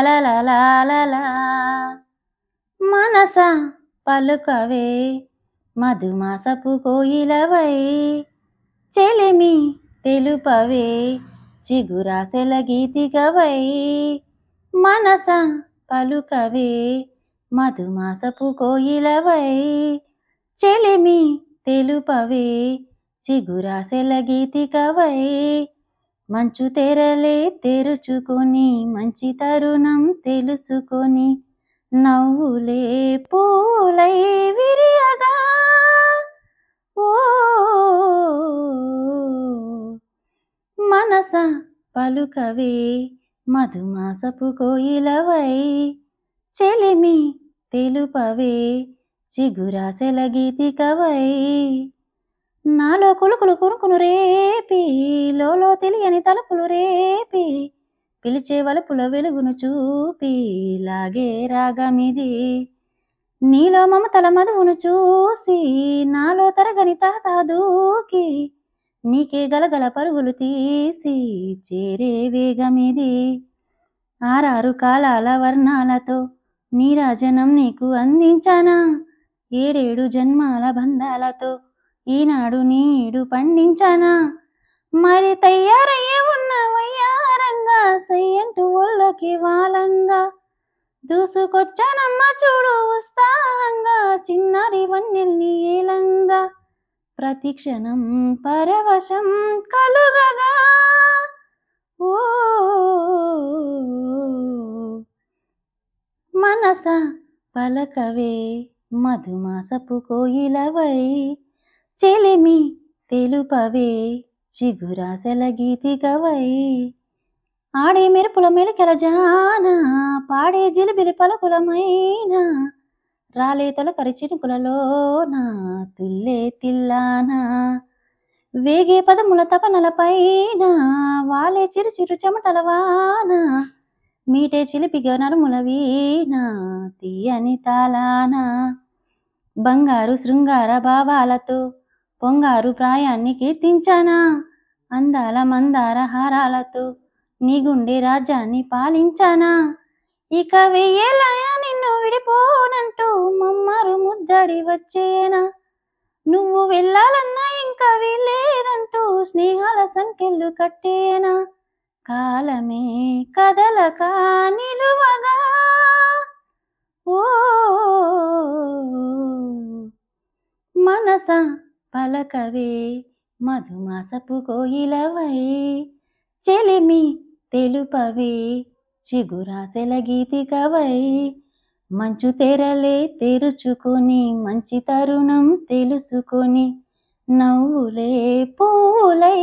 లాలలాలలా మనస పలుకవే మధుమాసపు కోయిలవై చెలిమి తెలుపవే చిగురాసెల గీతికవై మనస పలుకవే మధుమాసపు కోయిలవై చెలిమి తెలుపవే చిగురాసెల గీతికవై మంచు తెరలే తెరుచుకొని మంచి తరుణం తెలుసుకొని నవ్వులే పూలై విరియగా ఓ మనస పలుకవే మధుమాసపు కోయిలవై చెలిమి తెలుపవే చిగురాసెల గీతికవై నాలో కులుకులు కురుకును రేపి లోలో తెలియని తలుపులు రేపి పిలిచే వలుపుల వెలుగును చూపి లాగే రాగమిది నీలో మమతల మధువును చూసి నాలో తరగని తాత దూకి నీకే గలగల పరుగులు తీసి చేరే వేగమిది ఆరారు కాలాల వర్ణాలతో నీరాజనం నీకు అందించానా ఏడేడు జన్మాల బంధాలతో ఈనాడు నీడు పండించానా మరి తయారయ్యే ఉన్న వయ్యారంగా సయ్యంటూ ఒళ్ళకి వాలంగా దూసుకొచ్చానమ్మ చూడు ఉత్సాహంగా చిన్నారి వన్నెల్ని ఏలంగా ప్రతి క్షణం పరవశం కలుగగా ఓ మనస పలకవే మధుమాసపు కోయిలవై చెలిమి తెలుపవే చిగురాసెల గీతికవై ఆడే మెరుపుల మెలికల జాన పాడే జిలిబిలి పలుకులమైన రాలే తొలకరి చినుకులలోన తుల్లే తిల్లానా వేగే పదముల తపనల పైన వాలే చిరు చిరు చెమటల వాన మీటే చిలిపిగా నరుముల వీణ తీయని తాళాన బంగారు శృంగార భావాలతో పొంగారు ప్రాయాన్ని కీర్తించానా అందాల మందార హారాలతో నీ గుండె రాజ్యాన్ని పాలించానా ఇక వెయ్యేలయ నిన్ను విడిపోనంటూ మమ్మారు ముద్దడి వచ్చేనా నువ్వు వెళ్ళాలన్నా ఇంకా వీల్లేదంటూ స్నేహాల సంకెళ్ళు కట్టేనా కాలమే కదలక నిలువగా ఓ మనస పలకవే మధుమాసపు కోయిలవై చెలిమి తెలుపవే చిగురాసెల గీతికవై మంచు తెరలే తెరుచుకొని మంచి తరుణం తెలుసుకొని నవ్వులే పూలై